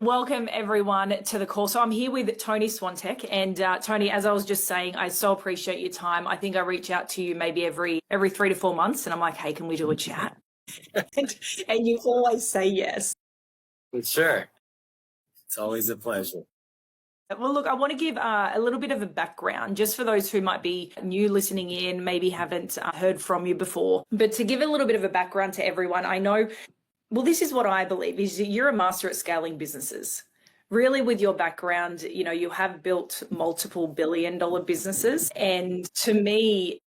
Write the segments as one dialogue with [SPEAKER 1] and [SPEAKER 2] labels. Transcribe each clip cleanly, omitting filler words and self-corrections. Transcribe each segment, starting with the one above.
[SPEAKER 1] Welcome everyone to the call. So I'm here with Tony Swantek, and Tony, as I was just saying, I so appreciate your time. I think I reach out to you maybe every 3 to 4 months, and I'm like, hey, can we do a chat? and you always say yes.
[SPEAKER 2] Sure. It's always a pleasure.
[SPEAKER 1] Well, look, I want to give a little bit of a background just for those who might be new listening in, maybe haven't heard from you before. But to give a little bit of a background to everyone, I know, well, this is what I believe, is that you're a master at scaling businesses. Really, with your background, you have built multiple billion-dollar businesses. And to me,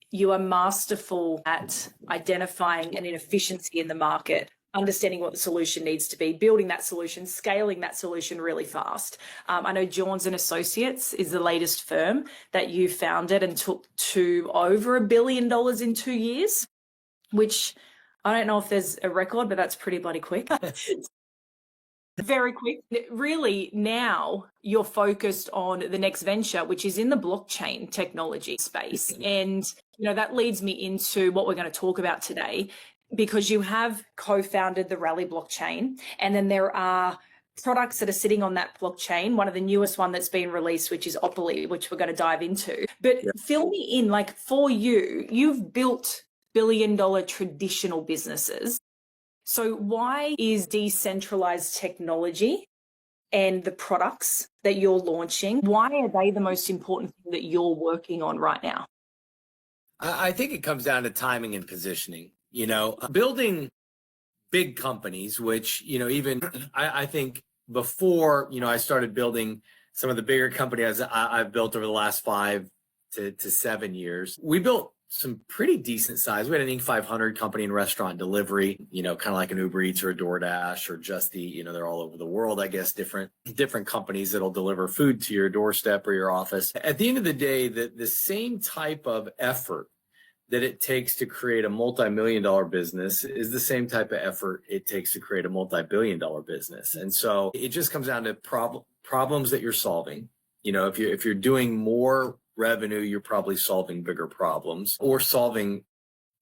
[SPEAKER 1] you are masterful at identifying an inefficiency in the market, understanding what the solution needs to be, building that solution, scaling that solution really fast. I know Johns and Associates is the latest firm that you founded and took to over $1 billion in 2 years, which I don't know if there's a record, but that's pretty bloody quick. Very quick. Really, now you're focused on the next venture, which is in the blockchain technology space. And, that leads me into what we're going to talk about today, because you have co-founded the Rally blockchain, and then there are products that are sitting on that blockchain. One of the newest one that's been released, which is Opoly, which we're going to dive into. But fill me in, like, for you, you've built billion-dollar traditional businesses. So why is decentralized technology and the products that you're launching, why are they the most important thing that you're working on right now?
[SPEAKER 2] I think it comes down to timing and positioning. Building big companies, which, even I think before, I started building some of the bigger companies I've built over the last 5 to 7 years. We built some pretty decent size. We had an Inc. 500 company in restaurant delivery, kind of like an Uber Eats or a DoorDash or Just Eat. They're all over the world, I guess, different companies that'll deliver food to your doorstep or your office. At the end of the day, the same type of effort that it takes to create a multi-million-dollar business is the same type of effort it takes to create a multi-billion-dollar business. And so it just comes down to problems that you're solving. If you're doing more revenue, you're probably solving bigger problems or solving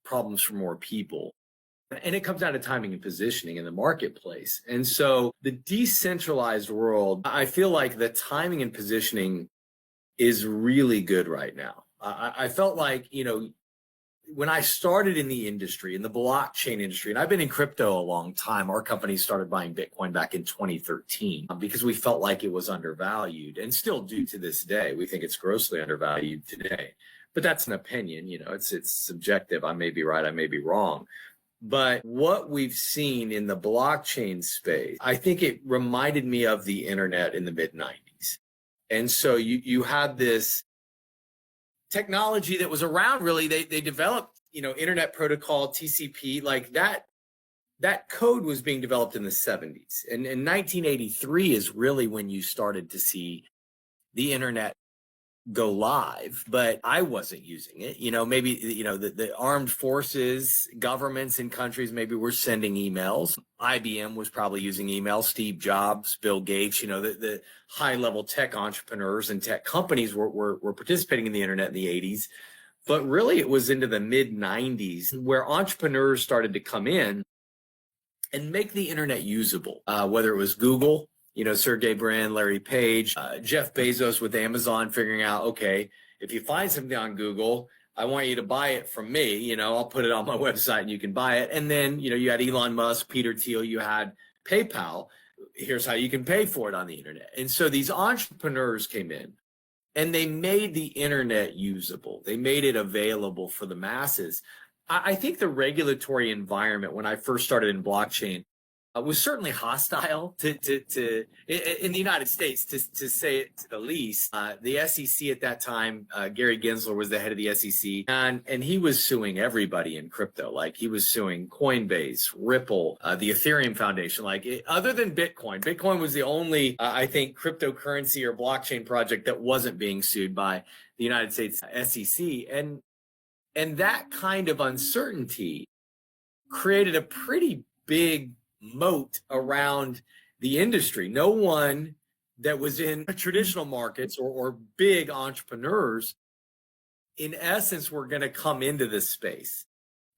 [SPEAKER 2] problems for more people. And it comes down to timing and positioning in the marketplace. And so the decentralized world, I feel like the timing and positioning is really good right now. I felt like, when I started in the industry, in the blockchain industry, and I've been in crypto a long time, our company started buying Bitcoin back in 2013 because we felt like it was undervalued, and still do to this day. We think it's grossly undervalued today, but that's an opinion. It's subjective. I may be right, I may be wrong. But what we've seen in the blockchain space, I think it reminded me of the internet in the mid-90s. And so you had this technology that was around, really. They developed, internet protocol, TCP, like that code was being developed in the 70s. And in 1983 is really when you started to see the internet go live, but I wasn't using it. Maybe, the armed forces, governments in countries maybe were sending emails. IBM was probably using emails. Steve Jobs, Bill Gates, the high level tech entrepreneurs and tech companies were participating in the internet in the 80s. But really it was into the mid 90s where entrepreneurs started to come in and make the internet usable, whether it was Google, Sergey Brin, Larry Page, Jeff Bezos with Amazon figuring out, okay, if you find something on Google, I want you to buy it from me. I'll put it on my website and you can buy it. And then, you had Elon Musk, Peter Thiel, you had PayPal. Here's how you can pay for it on the internet. And so these entrepreneurs came in and they made the internet usable. They made it available for the masses. I think the regulatory environment when I first started in blockchain was certainly hostile to in the United States, to say it to the least. The SEC at that time, Gary Gensler was the head of the SEC, and he was suing everybody in crypto. Like, he was suing Coinbase, Ripple, the Ethereum Foundation. Other than Bitcoin, Bitcoin was the only, I think, cryptocurrency or blockchain project that wasn't being sued by the United States SEC. And that kind of uncertainty created a pretty big moat around the industry. No one that was in traditional markets or big entrepreneurs, in essence, were going to come into this space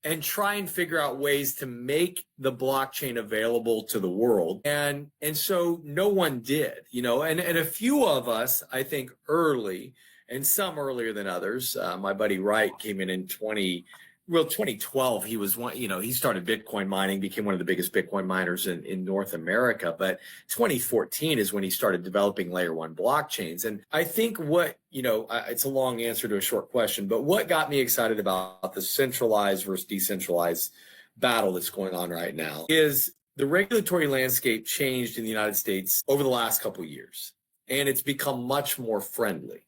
[SPEAKER 2] and try and figure out ways to make the blockchain available to the world. And so no one did, and a few of us, I think, early, and some earlier than others. My buddy Wright came in 2012. He was one, he started Bitcoin mining, became one of the biggest Bitcoin miners in North America. But 2014 is when he started developing layer one blockchains. And I think it's a long answer to a short question, but what got me excited about the centralized versus decentralized battle that's going on right now is the regulatory landscape changed in the United States over the last couple of years, and it's become much more friendly.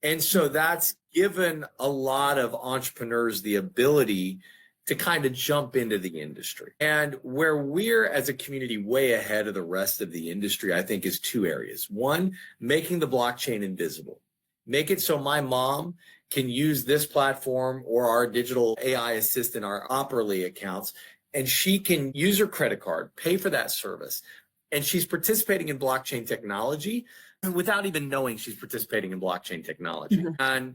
[SPEAKER 2] And so that's given a lot of entrepreneurs the ability to kind of jump into the industry. And where we're as a community way ahead of the rest of the industry, I think, is two areas. One, making the blockchain invisible. Make it so my mom can use this platform or our digital AI assistant, our Operaly accounts, and she can use her credit card, pay for that service. And she's participating in blockchain technology without even knowing she's participating in blockchain technology. Mm-hmm. And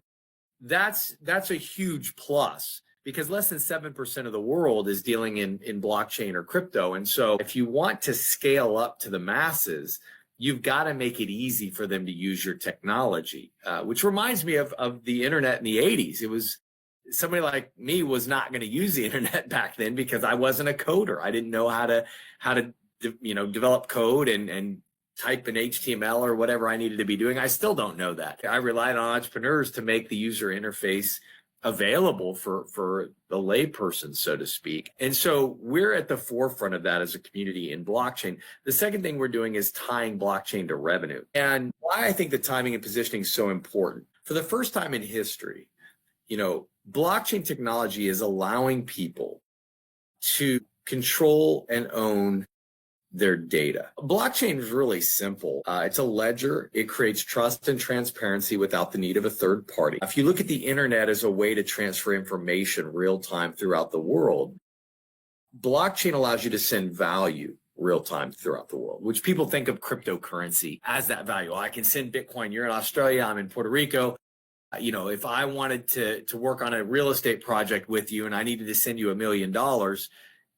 [SPEAKER 2] that's a huge plus, because less than 7% of the world is dealing in blockchain or crypto. And so if you want to scale up to the masses, you've got to make it easy for them to use your technology, which reminds me of the internet in the 80s. It was somebody like me was not going to use the internet back then because I wasn't a coder. I didn't know how to develop code and type in HTML or whatever I needed to be doing. I still don't know that. I relied on entrepreneurs to make the user interface available for the layperson, so to speak. And so we're at the forefront of that as a community in blockchain. The second thing we're doing is tying blockchain to revenue. And why I think the timing and positioning is so important. For the first time in history, blockchain technology is allowing people to control and own their data. Blockchain is really simple. It's a ledger. It creates trust and transparency without the need of a third party. If you look at the internet as a way to transfer information real time throughout the world, blockchain allows you to send value real time throughout the world, which people think of cryptocurrency as that value. I can send Bitcoin. You're in Australia. I'm in Puerto Rico. If I wanted to work on a real estate project with you and I needed to send you $1 million,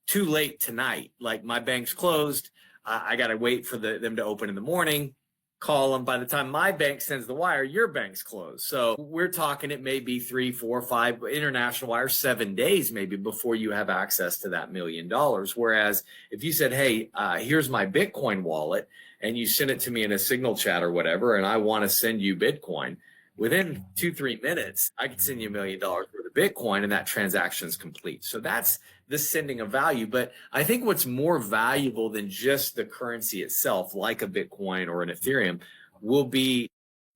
[SPEAKER 2] too late tonight, like my bank's closed, I got to wait for them to open in the morning, call them. By the time my bank sends the wire, your bank's closed. So we're talking, it may be 3, 4, 5 international wires, 7 days maybe before you have access to that $1 million. Whereas if you said, hey, here's my Bitcoin wallet, and you send it to me in a Signal chat or whatever, and I want to send you Bitcoin, within 2-3 minutes, I could send you $1 million worth of Bitcoin, and that transaction is complete. So that's the sending of value. But I think what's more valuable than just the currency itself, like a Bitcoin or an Ethereum, will be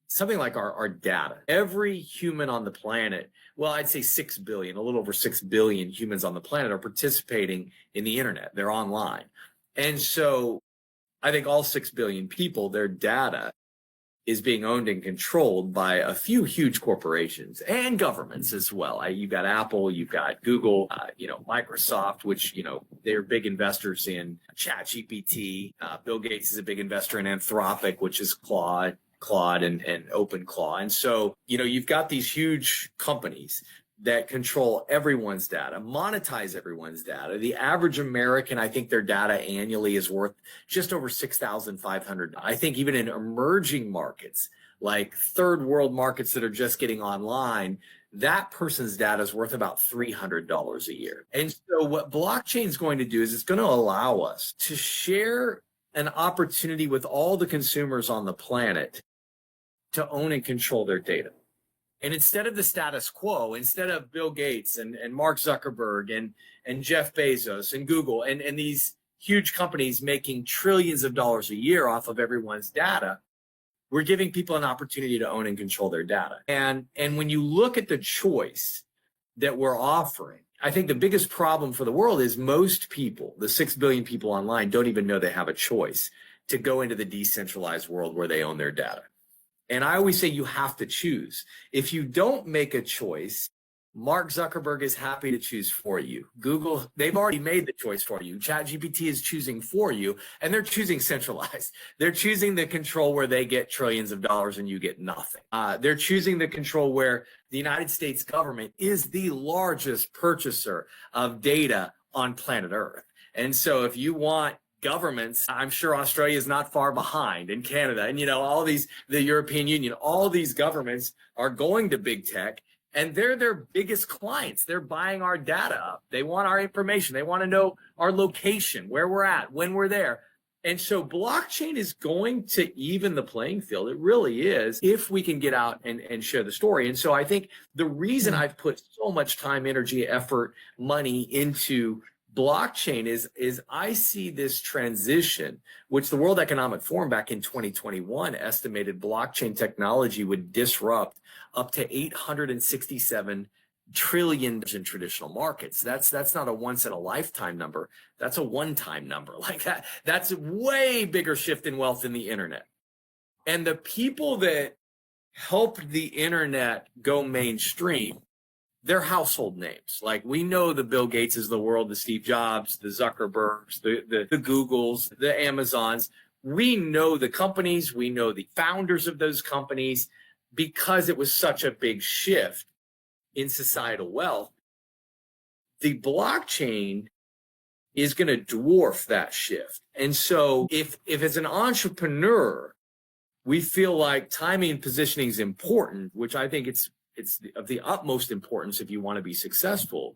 [SPEAKER 2] something like our data. Every human on the planet, well, I'd say 6 billion, a little over 6 billion humans on the planet are participating in the internet. They're online. And so I think all 6 billion people, their data is being owned and controlled by a few huge corporations and governments as well. You've got Apple, you've got Google, Microsoft, which, they're big investors in ChatGPT. Bill Gates is a big investor in Anthropic, which is Claude and OpenClaw. And so, you've got these huge companies that control everyone's data, monetize everyone's data. The average American, I think their data annually is worth just over $6,500. I think even in emerging markets, like third world markets that are just getting online, that person's data is worth about $300 a year. And so what blockchain is going to do is it's going to allow us to share an opportunity with all the consumers on the planet to own and control their data. And instead of the status quo, instead of Bill Gates and Mark Zuckerberg and Jeff Bezos and Google and these huge companies making trillions of dollars a year off of everyone's data, we're giving people an opportunity to own and control their data. And when you look at the choice that we're offering, I think the biggest problem for the world is most people, the 6 billion people online, don't even know they have a choice to go into the decentralized world where they own their data. And I always say you have to choose. If you don't make a choice, Mark Zuckerberg is happy to choose for you. Google, they've already made the choice for you. ChatGPT is choosing for you, and they're choosing centralized. They're choosing the control where they get trillions of dollars and you get nothing. They're choosing the control where the United States government is the largest purchaser of data on planet Earth. And so if you want governments, I'm sure Australia is not far behind, and Canada, and all these, the European Union, all these governments are going to big tech, and they're their biggest clients. They're buying our data up. They want our information. They want to know our location, where we're at, when we're there. And so blockchain is going to even the playing field. It really is, if we can get out and share the story. And so I think the reason I've put so much time, energy, effort, money into blockchain is I see this transition, which the World Economic Forum back in 2021 estimated blockchain technology would disrupt up to 867 trillion in traditional markets. That's not a once in a lifetime number. That's a one-time number. Like that's a way bigger shift in wealth in the internet. And the people that helped the internet go mainstream, they're household names. Like, we know the Bill Gateses of the world, the Steve Jobs, the Zuckerbergs, the Googles, the Amazons. We know the companies, we know the founders of those companies, because it was such a big shift in societal wealth. The blockchain is going to dwarf that shift. And so if as an entrepreneur, we feel like timing and positioning is important, which I think it's of the utmost importance if you want to be successful.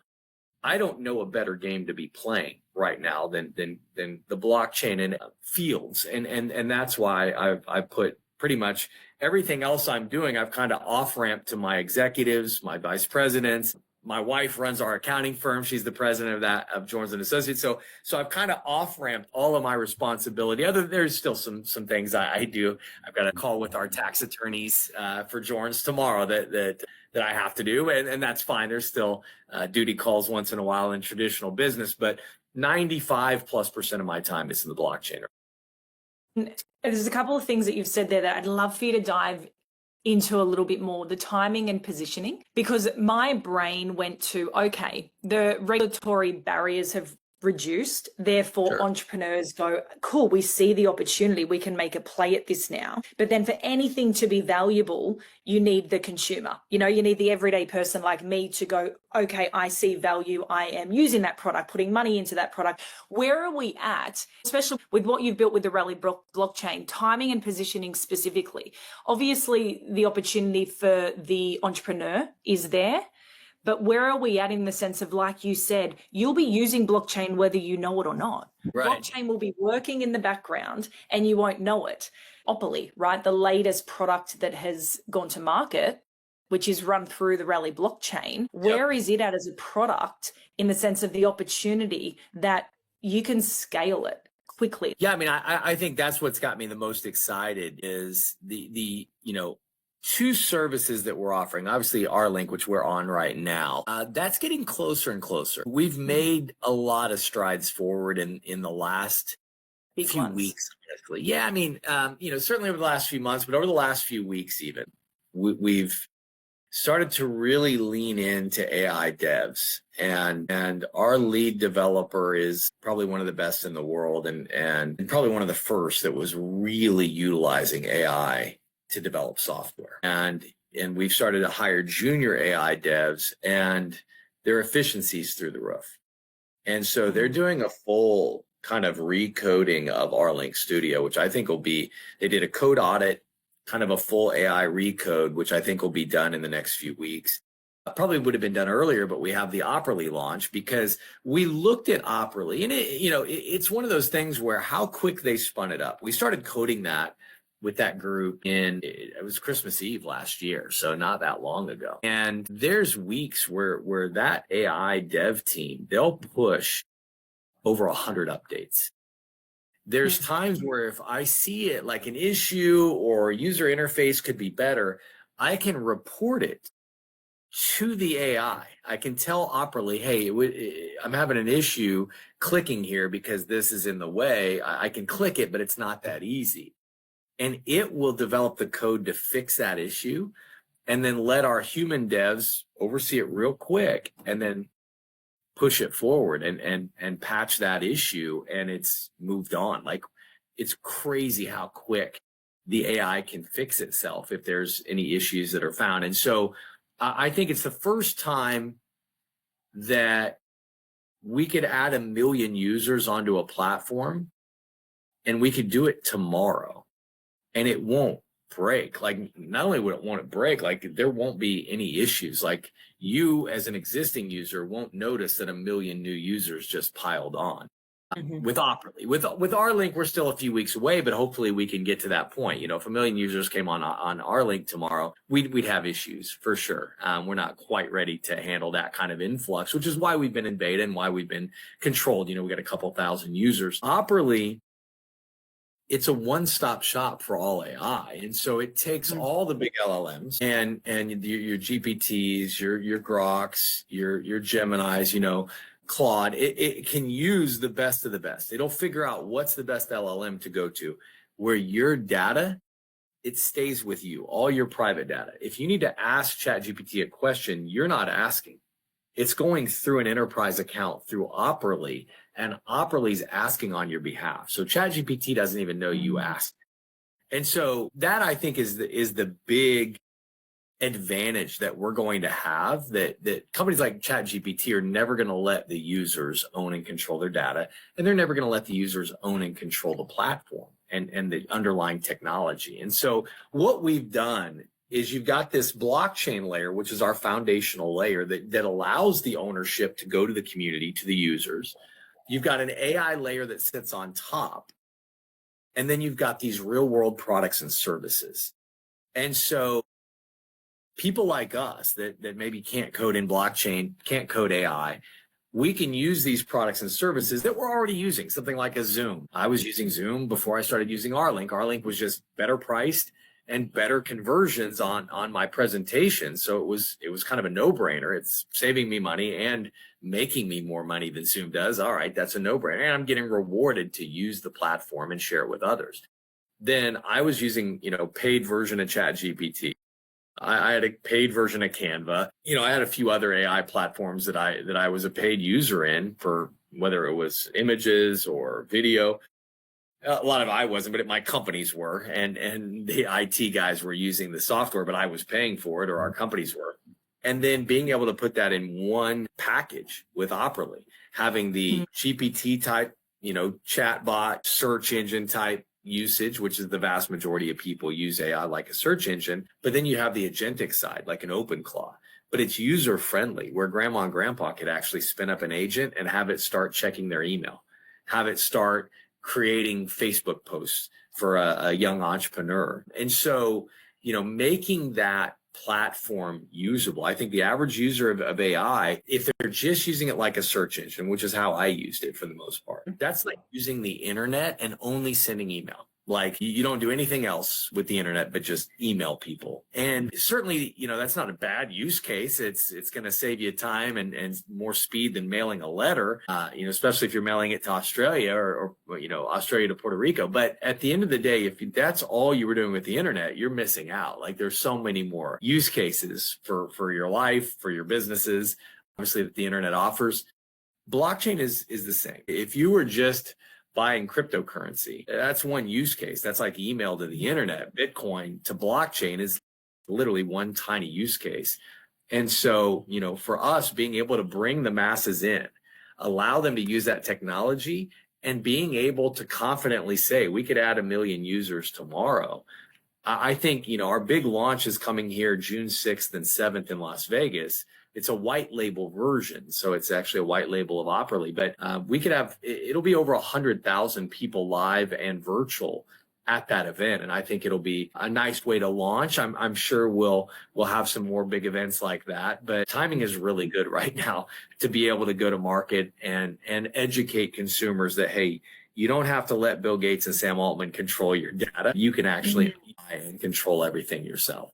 [SPEAKER 2] I don't know a better game to be playing right now than the blockchain and fields. And that's why I've put pretty much everything else I'm doing, I've kind of off-ramped to my executives, my vice presidents. My wife runs our accounting firm. She's the president of Jones and Associates. So I've kind of off-ramped all of my responsibility. There's still some things I do. I've got a call with our tax attorneys for Jones tomorrow that I have to do, and that's fine. There's still duty calls once in a while in traditional business, but 95+% of my time is in the blockchain.
[SPEAKER 1] There's a couple of things that you've said there that I'd love for you to dive into a little bit more, the timing and positioning, because my brain went to, okay, the regulatory barriers have reduced, therefore
[SPEAKER 2] Sure.
[SPEAKER 1] Entrepreneurs go, cool, we see the opportunity, we can make a play at this now. But then for anything to be valuable, you need the consumer, you need the everyday person like me to go, okay, I see value, I am using that product, putting money into that product. Where are we at, especially with what you've built with the Rally blockchain, timing and positioning specifically? Obviously, the opportunity for the entrepreneur is there. But where are we at in the sense of, like you said, you'll be using blockchain whether you know it or not.
[SPEAKER 2] Right.
[SPEAKER 1] Blockchain will be working in the background and you won't know it. Opoly, right? The latest product that has gone to market, which is run through the Rally blockchain. Where is it at as a product in the sense of the opportunity that you can scale it quickly?
[SPEAKER 2] Yeah, I mean, I think that's what's got me the most excited is the two services that we're offering. Obviously, our link, which we're on right now, that's getting closer and closer. We've made a lot of strides forward in the last few weeks. Honestly. Yeah, I mean, certainly over the last few months, but over the last few weeks even, we've started to really lean into AI devs. And our lead developer is probably one of the best in the world and probably one of the first that was really utilizing AI to develop software. And we've started to hire junior AI devs, and their efficiency's through the roof. And so they're doing a full kind of recoding of our Link Studio, which I think they did a code audit, kind of a full AI recode, which I think will be done in the next few weeks. Probably would have been done earlier, but we have the Operaly launch because we looked at Operaly, and it's one of those things where how quick they spun it up. We started coding that with that group it was Christmas Eve last year, so not that long ago. And there's weeks where that AI dev team, they'll push over 100 updates. There's times where if I see it like an issue or user interface could be better, I can report it to the AI. I can tell Operaly, hey, I'm having an issue clicking here because this is in the way. I can click it, but it's not that easy. And it will develop the code to fix that issue. and then let our human devs oversee it real quick and then push it forward and patch that issue, and it's moved on. Like, it's crazy how quick the AI can fix itself if there's any issues that are found. And so I think it's the first time that we could add 1 million users onto a platform, and we could do it tomorrow, and it won't break. Like, not only won't it break, like there won't be any issues. Like, you as an existing user won't notice that 1 million new users just piled on. With Operaly. With our link, we're still a few weeks away, but hopefully we can get to that point. You know, if 1 million users came on our link tomorrow, we'd have issues for sure. We're not quite ready to handle that kind of influx, which is why we've been in beta and why we've been controlled. You know, we got a couple thousand users. Operaly, it's a one-stop shop for all AI. And so it takes all the big LLMs and your GPTs, your Groks, your Geminis, you know, Claude. It can use the best of the best. It'll figure out what's the best LLM to go to, where your data, it stays with you, all your private data. If you need to ask ChatGPT a question, you're not asking. It's going through an enterprise account through Operaly, and Operaly's asking on your behalf. So ChatGPT doesn't even know you asked. And so that, I think, is the big advantage that we're going to have, that companies like ChatGPT are never going to let the users own and control their data, and they're never going to let the users own and control the platform and the underlying technology. And so what we've done is you've got this blockchain layer, which is our foundational layer that allows the ownership to go to the community, to the users. You've got an AI layer that sits on top, and then you've got these real world products and services. And so people like us that maybe can't code in blockchain, can't code AI, we can use these products and services that we're already using, something like a Zoom. I was using Zoom before I started using Rlink. Rlink was just better priced and better conversions on my presentation. So it was kind of a no-brainer. It's saving me money and making me more money than Zoom does. All right, that's a no-brainer. And I'm getting rewarded to use the platform and share it with others. Then I was using, you know, paid version of ChatGPT. I had a paid version of Canva. You know, I had a few other AI platforms that I was a paid user in, for whether it was images or video. A lot of I wasn't, but my companies were, and the IT guys were using the software, but I was paying for it, or our companies were. And then being able to put that in one package with Operaly, having the GPT type, you know, chatbot, search engine type usage, which is the vast majority of people use AI like a search engine. But then you have the agentic side, like an OpenClaw, but it's user friendly, where grandma and grandpa could actually spin up an agent and have it start checking their email, have it start creating Facebook posts for a young entrepreneur. And so, you know, making that platform usable. I think the average user of AI, if they're just using it like a search engine, which is how I used it for the most part, that's like using the internet and only sending email. Like, you don't do anything else with the internet but just email people. And certainly, you know, that's not a bad use case. It's going to save you time and more speed than mailing a letter, you know, especially if you're mailing it to Australia or, you know, Australia to Puerto Rico. But at the end of the day, if that's all you were doing with the internet, you're missing out. Like, there's so many more use cases for your life, for your businesses, obviously, that the internet offers. Blockchain is the same. If you were just buying cryptocurrency, that's one use case. That's like email to the internet. Bitcoin to blockchain is literally one tiny use case. And so, you know, for us, being able to bring the masses in, allow them to use that technology, and being able to confidently say we could add 1 million users tomorrow. I think, you know, our big launch is coming here June 6th and 7th in Las Vegas. It's a white label version, so it's actually a white label of Operaly. But we could have, it'll be over 100,000 people live and virtual at that event, and I think it'll be a nice way to launch. I'm sure we'll have some more big events like that, but timing is really good right now to be able to go to market and educate consumers that, hey, you don't have to let Bill Gates and Sam Altman control your data. You can actually buy and control everything yourself.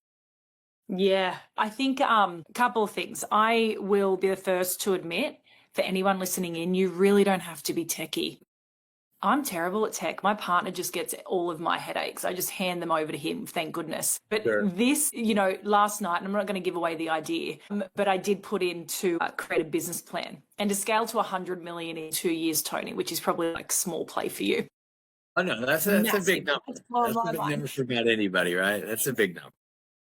[SPEAKER 1] Yeah, I think a couple of things. I will be the first to admit, for anyone listening in, you really don't have to be techie. I'm terrible at tech. My partner just gets all of my headaches. I just hand them over to him, thank goodness. But
[SPEAKER 2] Sure.
[SPEAKER 1] this, last night, and I'm not going to give away the idea, but I did put in to create a business plan and to scale to 100 million in 2 years, Tony, which is probably like small play for you.
[SPEAKER 2] Oh no, that's a big
[SPEAKER 1] Massive.
[SPEAKER 2] number.
[SPEAKER 1] It's blowing
[SPEAKER 2] That's a
[SPEAKER 1] my
[SPEAKER 2] big
[SPEAKER 1] mind.
[SPEAKER 2] number for about anybody, right? That's a big number.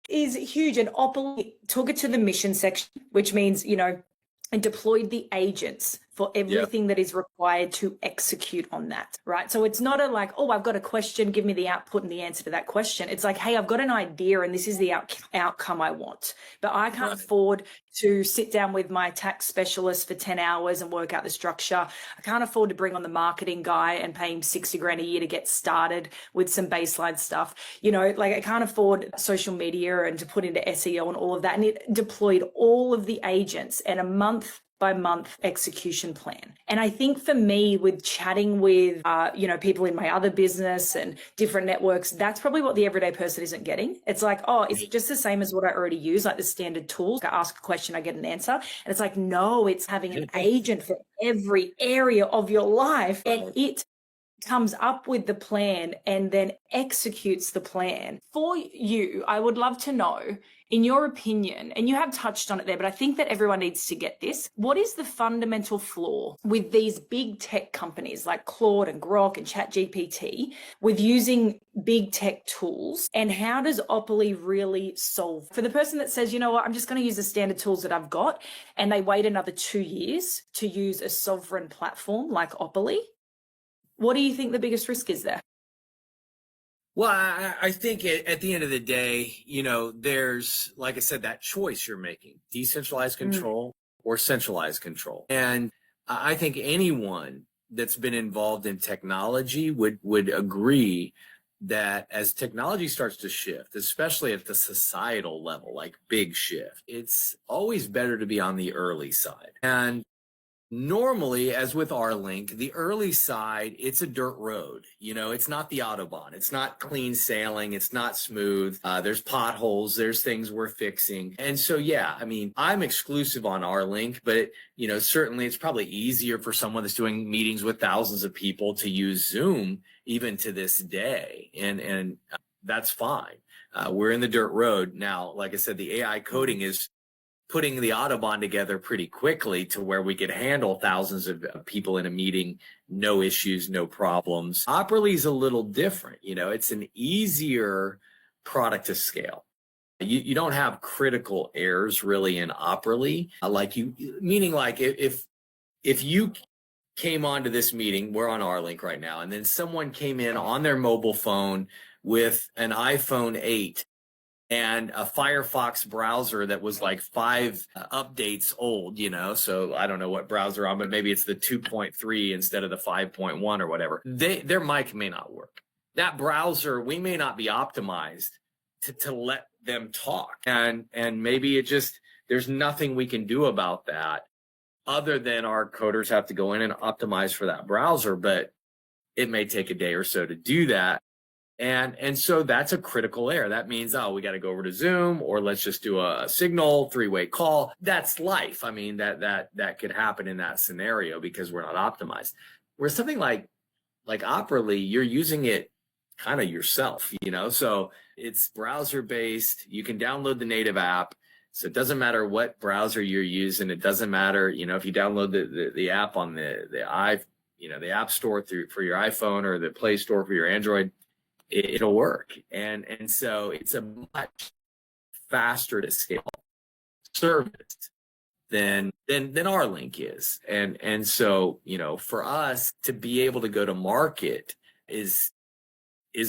[SPEAKER 1] Is huge. And Opoly took it to the mission section, which means, and deployed the agents for everything that is required to execute on that, right? So it's not oh, I've got a question, give me the output and the answer to that question. It's like, hey, I've got an idea and this is the outcome I want, but I can't afford to sit down with my tax specialist for 10 hours and work out the structure. I can't afford to bring on the marketing guy and pay him 60 grand a year to get started with some baseline stuff. I can't afford social media and to put into SEO and all of that. And it deployed all of the agents and a month by month execution plan. And I think for me, with chatting with, people in my other business and different networks, that's probably what the everyday person isn't getting. It's like, oh, is it just the same as what I already use, like the standard tools? I ask a question, I get an answer. And it's like, no, it's having an agent for every area of your life. And it comes up with the plan and then executes the plan for you. I would love to know, in your opinion, and you have touched on it there, but I think that everyone needs to get this. What is the fundamental flaw with these big tech companies like Claude and Grok and ChatGPT with using big tech tools? And how does Opoly really solve for the person that says, you know what, I'm just going to use the standard tools that I've got, and they wait another 2 years to use a sovereign platform like Opoly? What do you think the biggest risk is there?
[SPEAKER 2] Well, I think at the end of the day, there's, like I said, that choice you're making, decentralized control or centralized control. And I think anyone that's been involved in technology would agree that as technology starts to shift, especially at the societal level, like big shift, it's always better to be on the early side. And normally, as with our link, the early side, it's a dirt road. It's not the Autobahn. It's not clean sailing. It's not smooth. There's potholes. There's things we're fixing. And so, I'm exclusive on our link, but certainly it's probably easier for someone that's doing meetings with thousands of people to use Zoom even to this day. And that's fine. We're in the dirt road. Now, like I said, the AI coding is putting the Autobahn together pretty quickly to where we could handle thousands of people in a meeting, no issues, no problems. Operaly is a little different. It's an easier product to scale. You don't have critical errors really in Operaly, meaning if you came onto this meeting, we're on our link right now, and then someone came in on their mobile phone with an iPhone 8 and a Firefox browser that was like 5 updates old, so I don't know what browser on, but maybe it's the 2.3 instead of the 5.1 or whatever. Their mic may not work. That browser, we may not be optimized to let them talk. And maybe there's nothing we can do about that other than our coders have to go in and optimize for that browser, but it may take a day or so to do that. And so that's a critical error. That means, we got to go over to Zoom, or let's just do a Signal 3-way call. That's life. That could happen in that scenario because we're not optimized. Whereas something like Operaly, you're using it kind of yourself, so it's browser based. You can download the native app. So it doesn't matter what browser you're using. It doesn't matter, if you download the app on the App Store for your iPhone or the Play Store for your Android, it'll work. And so it's a much faster to scale service than our link is. And so, for us to be able to go to market is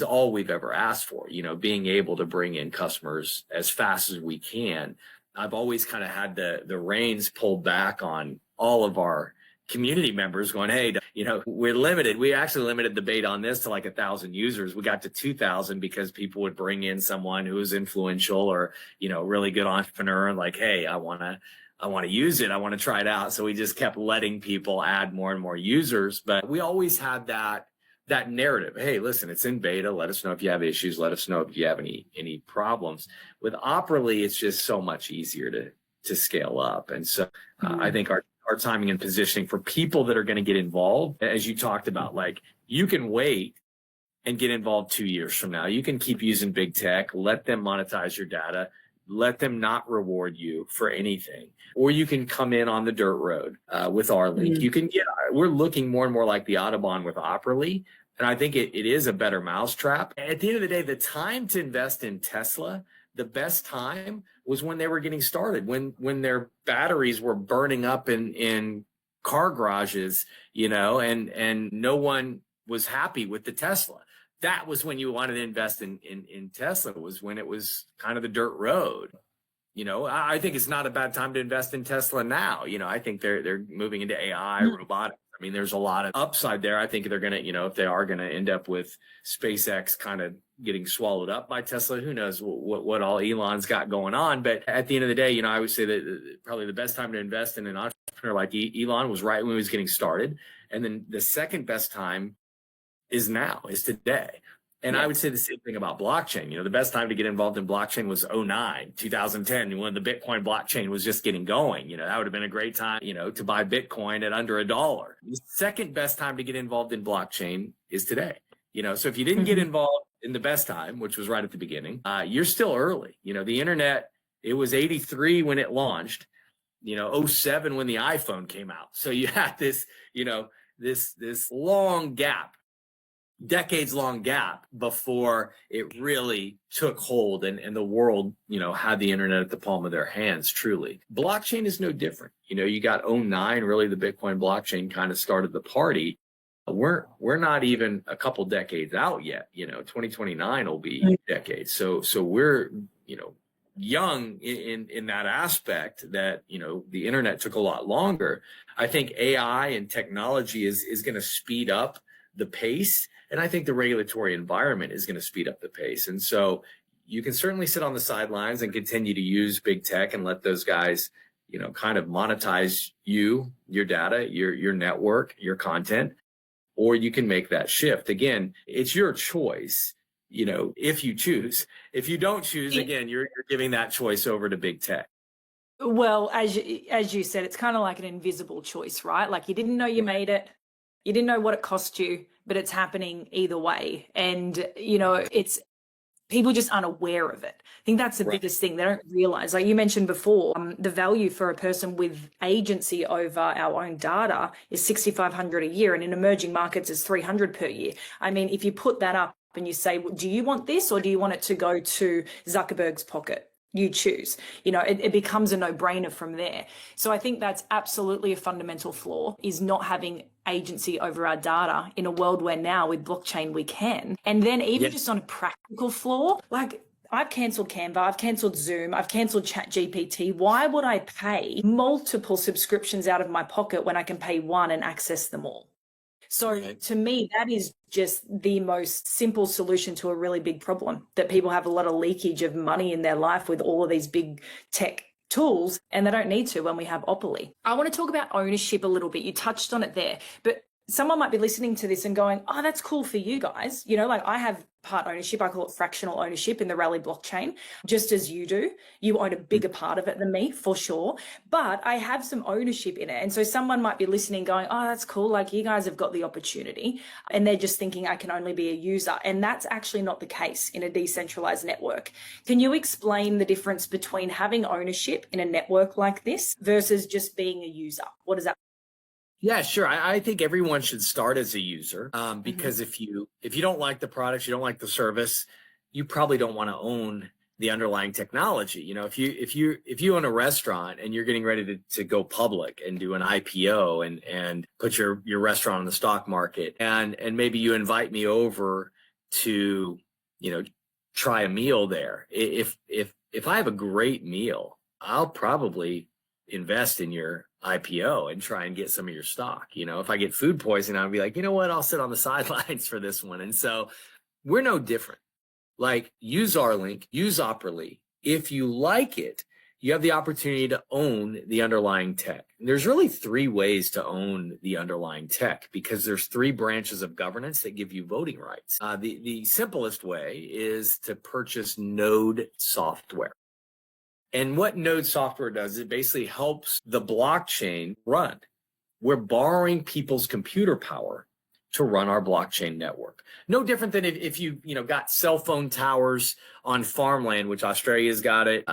[SPEAKER 2] all we've ever asked for, being able to bring in customers as fast as we can. I've always kind of had the reins pulled back on all of our community members going, hey, we're limited. We actually limited the beta on this to like 1,000 users. We got to 2,000 because people would bring in someone who was influential or, really good entrepreneur and like, hey, I want to use it. I want to try it out. So we just kept letting people add more and more users. But we always had that narrative. Hey, listen, it's in beta. Let us know if you have issues. Let us know if you have any problems. With Operaly, it's just so much easier to scale up. And so I think our timing and positioning for people that are going to get involved, as you talked about, like You can wait and get involved 2 years from now. You can keep using big tech, let them monetize your data, let them not reward you for anything. Or you can come in on the dirt road with our link. You can we're looking more and more like the Autobahn with Operaly. And I think it is a better mousetrap. At the end of the day, the time to invest in Tesla, the best time was when they were getting started, when their batteries were burning up in car garages, and no one was happy with the Tesla. That was when you wanted to invest in Tesla, was when it was kind of the dirt road. I think it's not a bad time to invest in Tesla now. I think they're moving into AI, robotics. I mean, there's a lot of upside there. I think they're going to, if they are going to end up with SpaceX kind of getting swallowed up by Tesla, who knows what all Elon's got going on. But at the end of the day, I would say that probably the best time to invest in an entrepreneur like Elon was right when he was getting started. And then the second best time is now, is today. And I would say the same thing about blockchain. The best time to get involved in blockchain was 2009, 2010, when the Bitcoin blockchain was just getting going. That would have been a great time, to buy Bitcoin at under $1. The second best time to get involved in blockchain is today. So if you didn't get involved in the best time, which was right at the beginning, you're still early. The internet, it was 83 when it launched, 07 when the iPhone came out. So you had this, this long gap, decades-long gap before it really took hold and the world, had the internet at the palm of their hands, truly. Blockchain is no different. You got 09, really the Bitcoin blockchain kind of started the party. We're not even a couple decades out yet. 2029 will be decades. So we're, young in that aspect that, the internet took a lot longer. I think AI and technology is going to speed up the pace. And I think the regulatory environment is going to speed up the pace. And so you can certainly sit on the sidelines and continue to use big tech and let those guys, kind of monetize your data, your network, your content, or you can make that shift. Again, it's your choice, if you choose. If you don't choose, again, you're giving that choice over to big tech.
[SPEAKER 1] Well, as you said, it's kind of like an invisible choice, right? Like you didn't know you made it. You didn't know what it cost you, but it's happening either way. And, it's people just aren't aware of it. I think that's the biggest thing. They don't realize, like you mentioned before, the value for a person with agency over our own data is $6,500 a year. And in emerging markets is $300 per year. I mean, if you put that up and you say, well, do you want this or do you want it to go to Zuckerberg's pocket? You choose. It becomes a no-brainer from there. So I think that's absolutely a fundamental flaw, is not having agency over our data in a world where now with blockchain we can. And then even just on a practical flaw, like I've cancelled Canva, I've cancelled Zoom, I've cancelled ChatGPT. Why would I pay multiple subscriptions out of my pocket when I can pay one and access them all? So to me, that is just the most simple solution to a really big problem, that people have a lot of leakage of money in their life with all of these big tech tools, and they don't need to when we have Opoly. I want to talk about ownership a little bit. You touched on it there, but someone might be listening to this and going, oh, that's cool for you guys. Like I have part ownership. I call it fractional ownership in the Rally blockchain, just as you do. You own a bigger part of it than me, for sure. But I have some ownership in it. And so someone might be listening going, oh, that's cool. Like you guys have got the opportunity. And they're just thinking I can only be a user. And that's actually not the case in a decentralized network. Can you explain the difference between having ownership in a network like this versus just being a user? What does that mean?
[SPEAKER 2] Yeah, sure. I think everyone should start as a user because if you don't like the product, you don't like the service, you probably don't want to own the underlying technology. If you own a restaurant and you're getting ready to go public and do an IPO and put your restaurant on the stock market, and maybe you invite me over to try a meal there. If I have a great meal, I'll probably invest in your IPO and try and get some of your stock. If I get food poisoning, I'll be like, you know what, I'll sit on the sidelines for this one. And so we're no different. Like, use our link, use Operaly. If you like it, you have the opportunity to own the underlying tech. And there's really three ways to own the underlying tech, because there's three branches of governance that give you voting rights. The simplest way is to purchase Node software. And what Node software does, it basically helps the blockchain run. We're borrowing people's computer power to run our blockchain network. No different than if you got cell phone towers on farmland, which Australia's got it.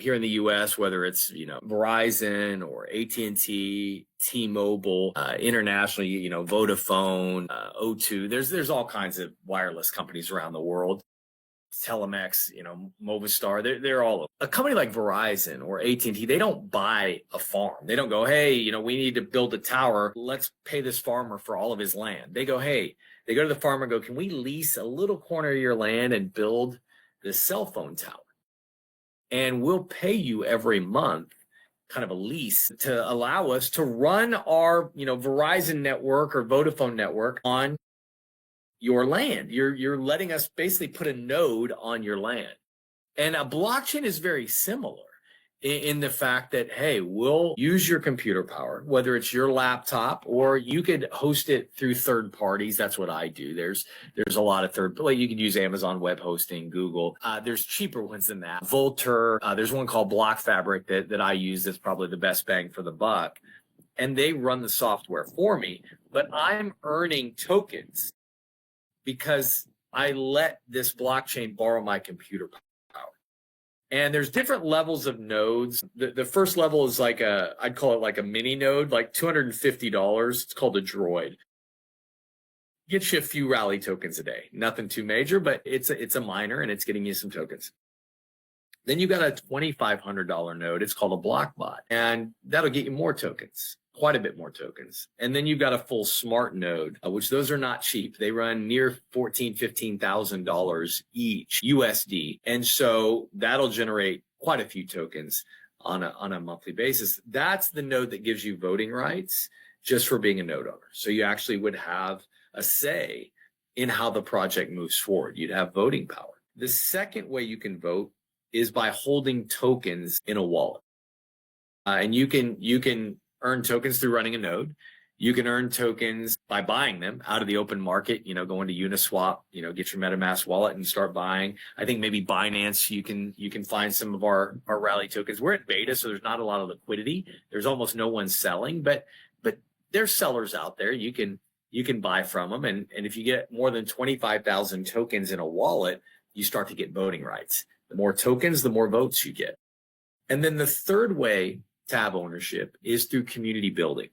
[SPEAKER 2] Here in the U.S., whether it's Verizon or AT&T, T-Mobile, internationally, Vodafone, O2. There's all kinds of wireless companies around the world. Telemex, Movistar, they're all over. A company like Verizon or AT&T, they don't buy a farm. They don't go, hey, we need to build a tower. Let's pay this farmer for all of his land. They go to the farmer and go, can we lease a little corner of your land and build this cell phone tower? And we'll pay you every month kind of a lease to allow us to run our, Verizon network or Vodafone network on your land. You're letting us basically put a node on your land. And a blockchain is very similar in the fact that, hey, we'll use your computer power, whether it's your laptop or you could host it through third parties. That's what I do. There's a lot of you could use Amazon Web Hosting, Google. There's cheaper ones than that. Vultr. There's one called Block Fabric that I use that's probably the best bang for the buck. And they run the software for me, but I'm earning tokens because I let this blockchain borrow my computer power. And there's different levels of nodes. The first level is I'd call it like a mini node, like $250. It's called a droid. Gets you a few rally tokens a day. Nothing too major, but it's a miner and it's getting you some tokens. Then you got a $2,500 node. It's called a block bot, and that'll get you more tokens, quite a bit more tokens. And then you've got a full smart node, which those are not cheap. They run near $15,000 each USD. And so that'll generate quite a few tokens on a monthly basis. That's the node that gives you voting rights just for being a node owner. So you actually would have a say in how the project moves forward. You'd have voting power. The second way you can vote is by holding tokens in a wallet. And you can earn tokens through running a node. You can earn tokens by buying them out of the open market, going to Uniswap, get your MetaMask wallet and start buying. I think maybe Binance, you can find some of our rally tokens. We're at beta, so there's not a lot of liquidity. There's almost no one selling, but there's sellers out there. You can buy from them. And if you get more than 25,000 tokens in a wallet, you start to get voting rights. The more tokens, the more votes you get. And then the third way to have ownership is through community building,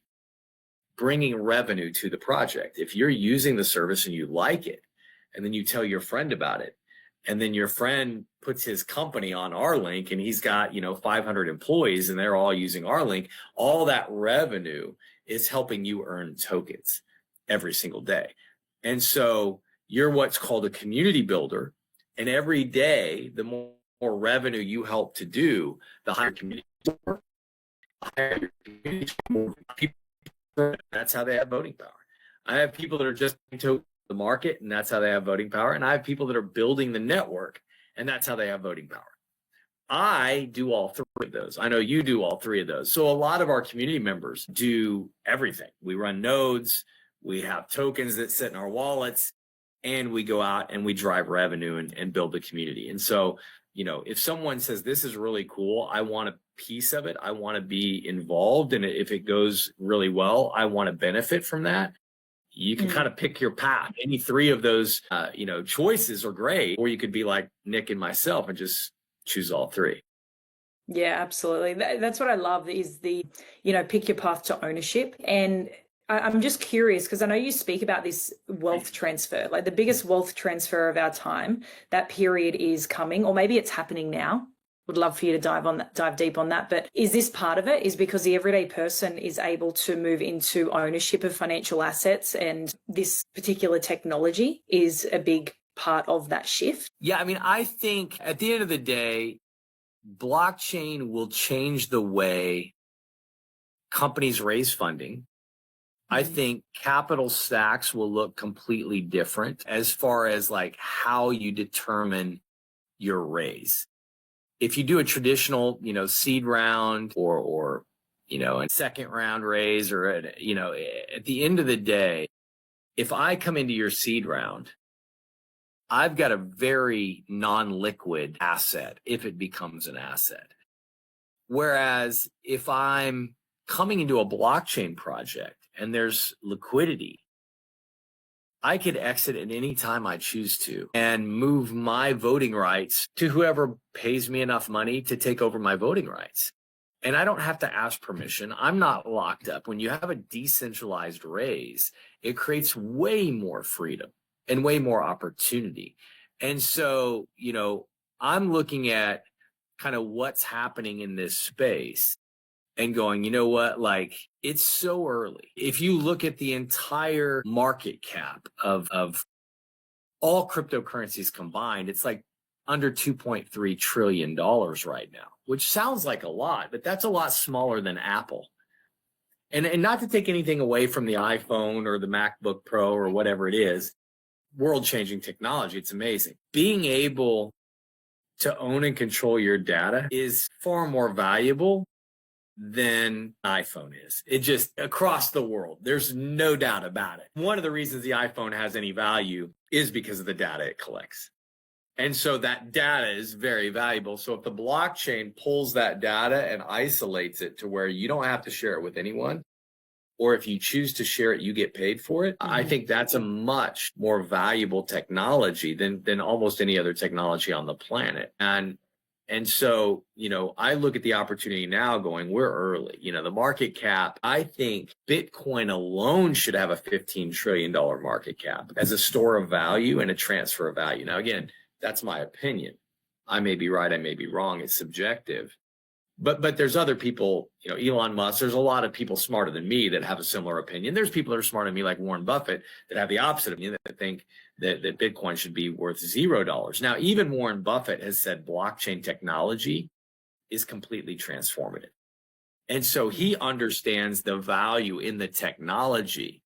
[SPEAKER 2] bringing revenue to the project. If you're using the service and you like it, and then you tell your friend about it, and then your friend puts his company on our link and he's got, 500 employees and they're all using our link, all that revenue is helping you earn tokens every single day. And so you're what's called a community builder. And every day, the more revenue you help to do, the higher community, more people. That's how they have voting power. I have people that are just into the market, and that's how they have voting power. And I have people that are building the network, and that's how they have voting power. I do all three of those. I know you do all three of those. So a lot of our community members do everything. We run nodes, we have tokens that sit in our wallets, and we go out and we drive revenue and build the community. And so, if someone says, this is really cool, I want a piece of it, I want to be involved, and if it goes really well, I want to benefit from that, you can kind of pick your path. Any three of those, choices are great, or you could be like Nick and myself and just choose all three.
[SPEAKER 1] Yeah, absolutely. That's what I love is the, pick your path to ownership. And I'm just curious because I know you speak about this wealth transfer, like the biggest wealth transfer of our time. That period is coming, or maybe it's happening now. Would love for you to dive deep on that. But is this part of it? Is because the everyday person is able to move into ownership of financial assets, and this particular technology is a big part of that shift?
[SPEAKER 2] Yeah, I think at the end of the day, blockchain will change the way companies raise funding. I think capital stacks will look completely different as far as like how you determine your raise. If you do a traditional, seed round or a second round raise, or at the end of the day, if I come into your seed round, I've got a very non-liquid asset if it becomes an asset. Whereas if I'm coming into a blockchain project and there's liquidity, I could exit at any time I choose to and move my voting rights to whoever pays me enough money to take over my voting rights. And I don't have to ask permission. I'm not locked up. When you have a decentralized raise, it creates way more freedom and way more opportunity. And so, I'm looking at kind of what's happening in this space and going, you know what, like it's so early. If you look at the entire market cap of all cryptocurrencies combined, it's like under $2.3 trillion right now, which sounds like a lot, but that's a lot smaller than Apple. And not to take anything away from the iPhone or the MacBook Pro or whatever it is, world-changing technology. It's amazing. Being able to own and control your data is far more valuable than iPhone is. It just across the world. There's no doubt about it. One of the reasons the iPhone has any value is because of the data it collects. And so that data is very valuable. So if the blockchain pulls that data and isolates it to where you don't have to share it with anyone, or if you choose to share it, you get paid for it. I think that's a much more valuable technology than almost any other technology on the planet. And so, I look at the opportunity now going, we're early. The market cap, I think Bitcoin alone should have a $15 trillion market cap as a store of value and a transfer of value. Now, again, that's my opinion. I may be right, I may be wrong. It's subjective. But there's other people, Elon Musk, there's a lot of people smarter than me that have a similar opinion. There's people that are smarter than me, like Warren Buffett, that have the opposite of me, that think that Bitcoin should be worth $0. Now, even Warren Buffett has said blockchain technology is completely transformative. And so he understands the value in the technology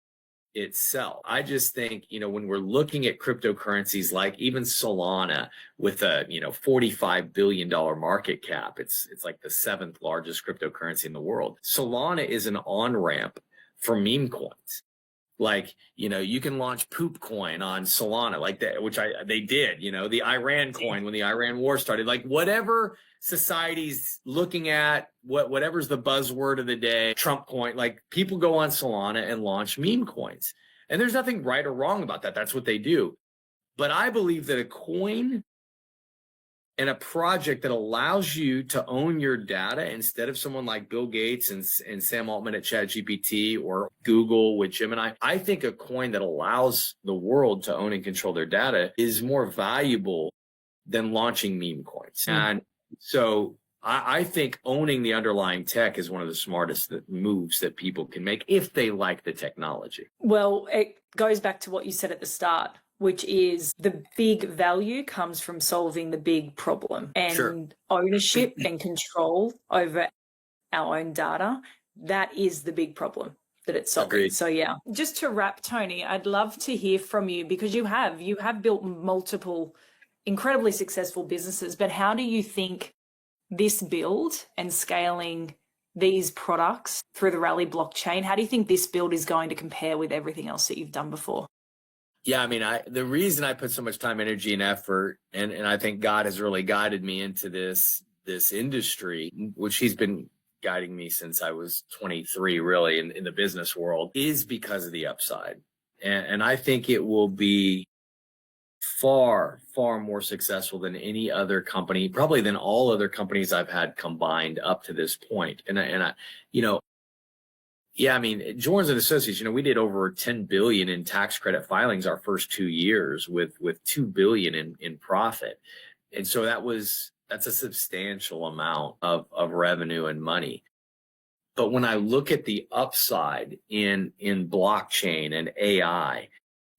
[SPEAKER 2] itself. I just think, when we're looking at cryptocurrencies like even Solana with a, $45 billion market cap, it's like the 7th largest cryptocurrency in the world. Solana is an on-ramp for meme coins. Like, you can launch poop coin on Solana like that, which they did, the Iran coin when the Iran war started, like whatever society's looking at, whatever's the buzzword of the day, Trump coin, like people go on Solana and launch meme coins. And there's nothing right or wrong about that. That's what they do. But I believe that a coin and a project that allows you to own your data instead of someone like Bill Gates and Sam Altman at ChatGPT or Google with Gemini, I think a coin that allows the world to own and control their data is more valuable than launching meme coins. And so I think owning the underlying tech is one of the smartest moves that people can make if they like the technology.
[SPEAKER 1] Well, it goes back to what you said at the start, which is the big value comes from solving the big problem, and ownership and control over our own data. That is the big problem that it's solving.
[SPEAKER 2] Agreed.
[SPEAKER 1] So yeah, just to wrap, Tony, I'd love to hear from you because you have built multiple incredibly successful businesses, but how do you think this build and scaling these products through the Rally blockchain, how do you think this build is going to compare with everything else that you've done before?
[SPEAKER 2] Yeah, I mean, the reason I put so much time, energy, and effort, and I think God has really guided me into this industry, which He's been guiding me since I was 23, really, in the business world, is because of the upside. And I think it will be far, far more successful than any other company, probably than all other companies I've had combined up to this point. And I, yeah, I mean, Jordan's and Associates, we did over 10 billion in tax credit filings our first 2 years with 2 billion in profit. And so that's a substantial amount of revenue and money. But when I look at the upside in blockchain and AI,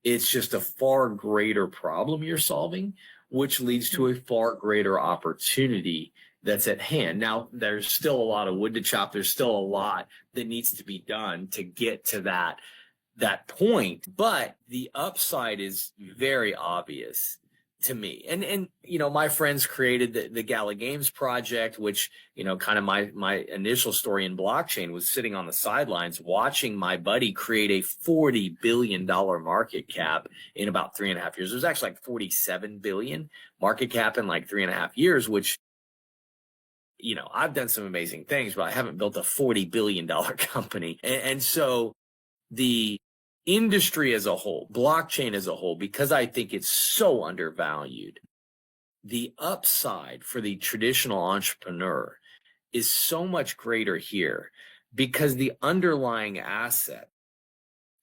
[SPEAKER 2] it's just a far greater problem you're solving, which leads to a far greater opportunity that's at hand. Now, there's still a lot of wood to chop. There's still a lot that needs to be done to get to that point. But the upside is very obvious to me. And my friends created the Gala Games project, which, kind of my initial story in blockchain was sitting on the sidelines watching my buddy create a $40 billion market cap in about 3.5 years. It was actually like 47 billion market cap in like 3.5 years, which, I've done some amazing things, but I haven't built a $40 billion company. And so the industry as a whole, blockchain as a whole, because I think it's so undervalued, the upside for the traditional entrepreneur is so much greater here because the underlying asset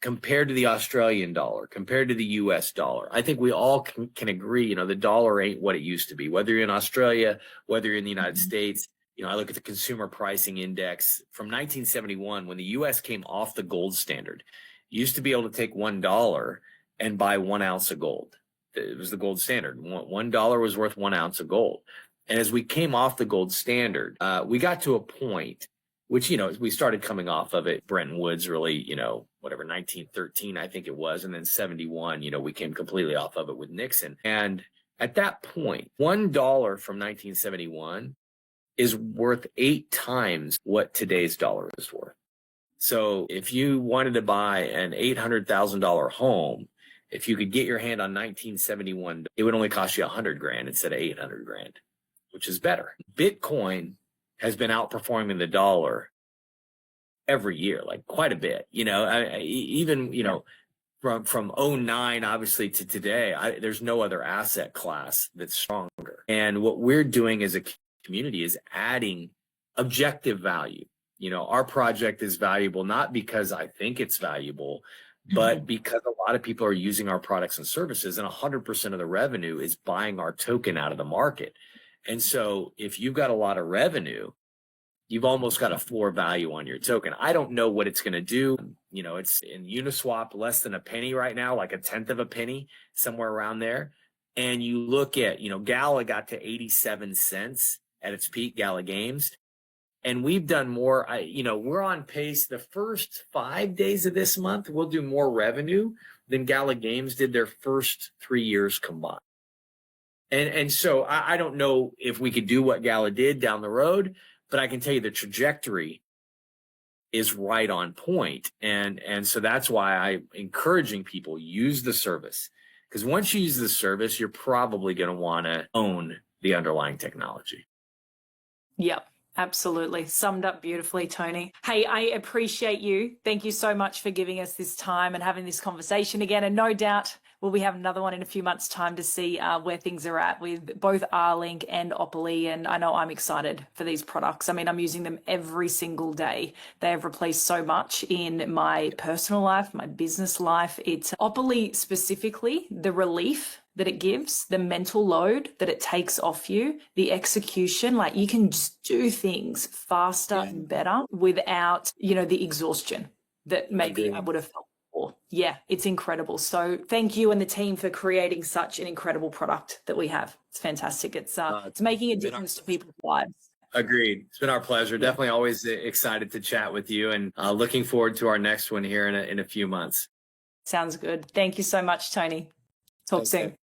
[SPEAKER 2] compared to the Australian dollar, compared to the US dollar, I think we all can agree, the dollar ain't what it used to be, whether you're in Australia, whether you're in the United States. I look at the consumer pricing index from 1971 when the US came off the gold standard. You used to be able to take $1 and buy 1 ounce of gold. It was the gold standard. $1 was worth 1 ounce of gold. And as we came off the gold standard, we got to a point which, we started coming off of it. Bretton Woods really, 1913, I think it was. And then 71, we came completely off of it with Nixon. And at that point, $1 from 1971 is worth 8 times what today's dollar is worth. So if you wanted to buy an $800,000 home, if you could get your hand on 1971, it would only cost you $100,000 instead of $800,000, which is better. Bitcoin has been outperforming the dollar every year, like quite a bit. From 09 obviously to today, there's no other asset class that's stronger. And what we're doing as a community is adding objective value. Our project is valuable not because I think it's valuable, but because a lot of people are using our products and services, and 100% of the revenue is buying our token out of the market. And so if you've got a lot of revenue, you've almost got a floor value on your token. I don't know what it's going to do. It's in Uniswap, less than a penny right now, like a tenth of a penny, somewhere around there. And you look at, Gala got to 87 cents at its peak, Gala Games. And we've done more. We're on pace. The first 5 days of this month, we'll do more revenue than Gala Games did their first 3 years combined. And so I don't know if we could do what Gala did down the road, but I can tell you the trajectory is right on point. And so that's why I'm encouraging people, use the service. Because once you use the service, you're probably going to want to own the underlying technology.
[SPEAKER 1] Yep. Absolutely. Summed up beautifully, Tony. Hey, I appreciate you. Thank you so much for giving us this time and having this conversation again. And no doubt we'll be having another one in a few months' time to see where things are at with both R-Link and Opoly. And I know I'm excited for these products. I mean, I'm using them every single day. They have replaced so much in my personal life, my business life. It's Opoly specifically, the relief that it gives, the mental load that it takes off you, the execution, like you can just do things faster and better without, the exhaustion that maybe I would have felt before. Yeah, it's incredible. So thank you and the team for creating such an incredible product that we have. It's fantastic. It's making a difference to people's lives.
[SPEAKER 2] Agreed. It's been our pleasure. Definitely always excited to chat with you, and looking forward to our next one here in a few months.
[SPEAKER 1] Sounds good. Thank you so much, Tony. Talk soon.